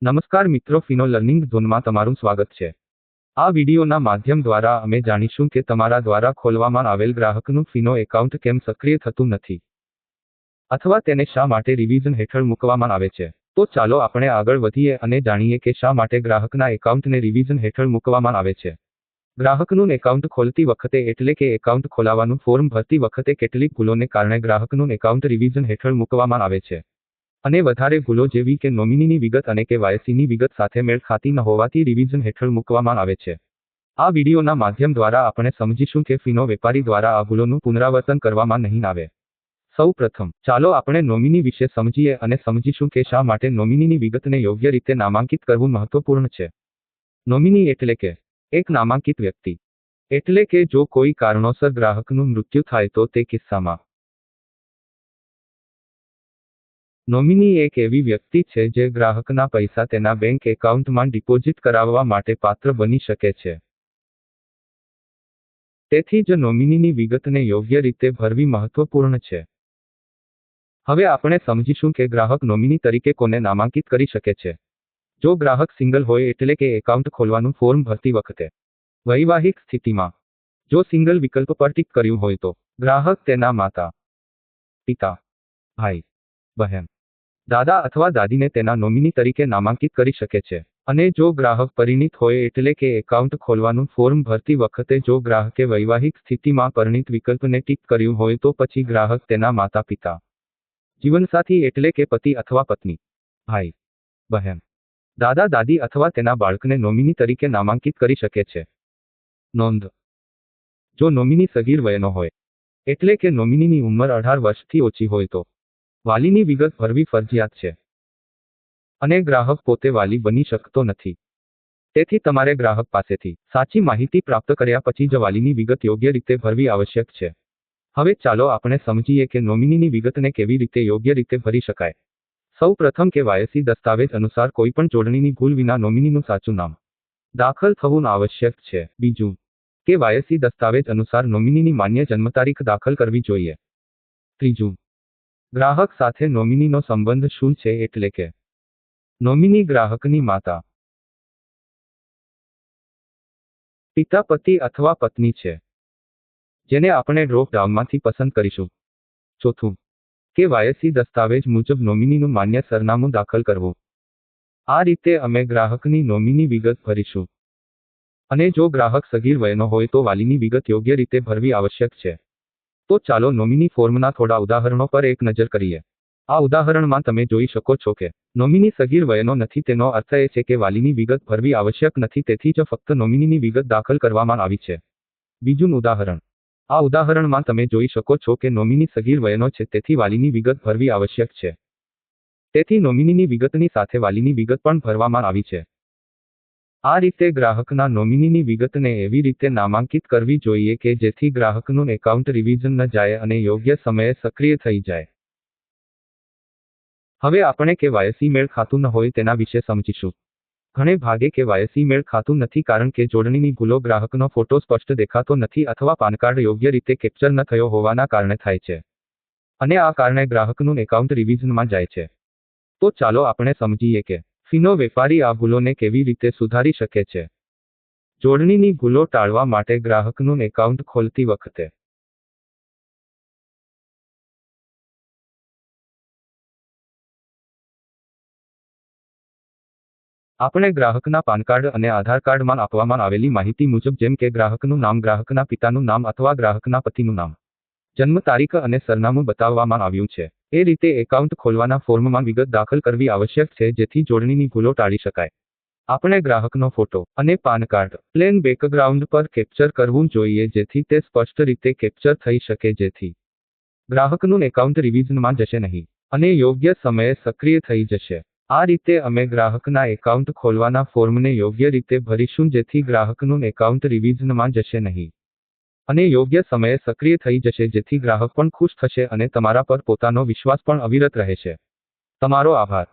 નમસ્કાર મિત્રો, ફિનો લર્નિંગ ઝોનમાં તમારું સ્વાગત છે। આ વિડિયોના માધ્યમ દ્વારા અમે જાણીશું કે તમારા દ્વારા ખોલવામાં આવેલ ગ્રાહકનું ફિનો એકાઉન્ટ કેમ સક્રિય થતું નથી અથવા તેને શા માટે રિવિઝન હેઠળ મૂકવામાં આવે છે। તો ચાલો આપણે આગળ વધીએ અને જાણીએ કે શા માટે ગ્રાહકના એકાઉન્ટને રિવિઝન હેઠળ મૂકવામાં આવે છે। ગ્રાહકનું એકાઉન્ટ ખોલતી વખતે એટલે કે એકાઉન્ટ ખોલાવવાનું ફોર્મ ભરતી વખતે કેટલીક ભૂલોને કારણે ગ્રાહકનું એકાઉન્ટ રિવિઝન હેઠળ મૂકવામાં આવે છે અને વધારે ભૂલો જેવી કે નોમિનીની વિગત અને KYCની વિગત સાથે મેળ ખાતી ન હોવાથી રિવિઝન હેઠળ મૂકવામાં આવે છે। આ વિડિયોના માધ્યમ દ્વારા આપણે સમજીશું કે ફિનો વેપારી દ્વારા આ ભૂલોનું પુનરાવર્તન કરવામાં નહીં આવે। સૌ પ્રથમ ચાલો આપણે નોમિની વિશે સમજીએ અને સમજીશું કે શા માટે નોમિનીની વિગતને યોગ્ય રીતે નામાંકિત કરવું મહત્વપૂર્ણ છે। નોમિની એટલે કે એક નામાંકિત વ્યક્તિ, એટલે કે જો કોઈ કારણોસર ગ્રાહકનું મૃત્યુ થાય તો તે કિસ્સામાં નોમિની એક એવી વ્યક્તિ છે જે ગ્રાહકના પૈસા તેના બેંક એકાઉન્ટમાં ડિપોઝિટ કરાવવા માટે પાત્ર બની શકે છે। તેથી જ નોમિનીની વિગતને યોગ્ય રીતે ભરવી મહત્વપૂર્ણ છે। હવે આપણે સમજીશું કે ગ્રાહક નોમિની તરીકે કોને નામાંકિત કરી શકે છે। જો ગ્રાહક સિંગલ હોય એટલે કે એકાઉન્ટ ખોલવાનું ફોર્મ ભરતી વખતે વૈવાહિક સ્થિતિમાં જો સિંગલ વિકલ્પ પર ટિક કર્યું હોય તો ગ્રાહક તેના માતા, પિતા, ભાઈ, બહેન, દાદા અથવા દાદીને તેના નોમિની તરીકે નામાંકિત કરી શકે છે। અને જો ગ્રાહક પરિણીત હોય એટલે કે એકાઉન્ટ ખોલવાનું ફોર્મ ભરતી વખતે જો ગ્રાહકે વૈવાહિક સ્થિતિમાં પરિણીત વિકલ્પને ટિક કર્યું હોય તો પછી ગ્રાહક તેના માતા પિતા, જીવનસાથી એટલે કે પતિ અથવા પત્ની, ભાઈ, બહેન, દાદા દાદી અથવા તેના બાળકને નોમિની તરીકે નામાંકિત કરી શકે છે। નોંધ: જો નોમિની સગીર વયનો હોય એટલે કે નોમિનીની ઉંમર 18 વર્ષથી ઓછી હોય તો વાલીની વિગત ભરવી ફરજિયાત છે અને ગ્રાહક પોતે વાલી બની શકતો નથી। તેથી તમારે ગ્રાહક પાસેથી સાચી માહિતી પ્રાપ્ત કર્યા પછી જ વાલીની વિગત યોગ્ય રીતે ભરવી આવશ્યક છે। હવે ચાલો આપણે સમજીએ કે નોમિનીની વિગતને કેવી રીતે યોગ્ય રીતે ભરી શકાય। સૌ પ્રથમ KYC દસ્તાવેજ અનુસાર કોઈપણ જોડણીની ભૂલ વિના નોમિનીનું સાચું નામ દાખલ થવું આવશ્યક છે। બીજું, KYC દસ્તાવેજ અનુસાર નોમિનીની માન્ય જન્મતારીખ દાખલ કરવી જોઈએ। ત્રીજું, ગ્રાહક સાથે નોમિનીનો સંબંધ શું છે એટલે કે નોમિની ગ્રાહકની માતા, પિતા, પતિ અથવા પત્ની છે, જેને આપણે ડ્રોપ ડાઉનમાંથી પસંદ કરીશું। ચોથું, KYC દસ્તાવેજ મુજબ નોમિનીનું માન્ય સરનામું દાખલ કરવું। આ રીતે અમે ગ્રાહકની નોમિની વિગત ભરીશું અને જો ગ્રાહક સગીર વયનો હોય તો વાલીની વિગત યોગ્ય રીતે ભરવી આવશ્યક છે। તો ચાલો નોમિની ફોર્મના થોડા ઉદાહરણો પર એક નજર કરીએ। આ ઉદાહરણમાં તમે જોઈ શકો છો કે નોમિની સગીર વયનો નથી, તેનો અર્થ એ છે કે વાલીની વિગત ભરવી આવશ્યક નથી, તેથી જ ફક્ત નોમિનીની વિગત દાખલ કરવામાં આવી છે। બીજું ઉદાહરણ, આ ઉદાહરણમાં તમે જોઈ શકો છો કે નોમિની સગીર વયનો છે, તેથી વાલીની વિગત ભરવી આવશ્યક છે। તેથી નોમિનીની વિગતની સાથે વાલીની વિગત પણ ભરવામાં આવી છે। આ રીતે ગ્રાહકના નોમિનીની વિગતને એવી રીતે નામાંકિત કરવી જોઈએ કે જેથી ગ્રાહકનું એકાઉન્ટ રિવિઝન ન જાય અને યોગ્ય સમયે સક્રિય થઈ જાય। હવે આપણે KYC મેળ ખાતું ન હોય તેના વિશે સમજીશું। ઘણે ભાગે KYC મેળ ખાતું નથી કારણ કે જોડણીની ભૂલો, ગ્રાહકનો ફોટો સ્પષ્ટ દેખાતો નથી અથવા પાન કાર્ડ યોગ્ય રીતે કેપ્ચર ન થયો હોવાના કારણે થાય છે અને આ કારણે ગ્રાહકનું એકાઉન્ટ રિવિઝનમાં જાય છે। તો ચાલો આપણે સમજીએ કે ફિનો વેપારી આ ભૂલોને કેવી રીતે સુધારી શકે છે। જોડણીની ભૂલો ટાળવા માટે ગ્રાહકનું એકાઉન્ટ ખોલતી વખતે આપણે ગ્રાહકના પાન કાર્ડ અને આધાર કાર્ડમાં આપવામાં આવેલી માહિતી મુજબ, જેમ કે ગ્રાહકનું નામ, ગ્રાહકના પિતાનું નામ અથવા ગ્રાહકના પતિનું નામ, જન્મ તારીખ અને સરનામું બતાવવામાં આવ્યું છે, એ રીતે એકાઉન્ટ ખોલવાના ફોર્મમાં વિગત દાખલ કરવી આવશ્યક છે જેથી જોડણીની ભૂલો ટાળી શકાય। આપણે ગ્રાહકનો ફોટો અને પાન કાર્ડ પ્લેન બેકગ્રાઉન્ડ પર કેપ્ચર કરવું જોઈએ જેથી તે સ્પષ્ટ રીતે કેપ્ચર થઈ શકે જેથી ગ્રાહકનું એકાઉન્ટ રિવિઝનમાં જશે નહીં અને યોગ્ય સમયે સક્રિય થઈ જશે। આ રીતે અમે ગ્રાહકના એકાઉન્ટ ખોલવાના ફોર્મને યોગ્ય રીતે ભરીશું જેથી ગ્રાહકનું એકાઉન્ટ રિવિઝનમાં જશે નહીં અને યોગ્ય સમયે સક્રિય થઈ જશે જેથી ગ્રાહક પણ ખુશ થશે અને તમારા પર પોતાનો વિશ્વાસ પણ અવિરત રહેશે। તમારો આભાર।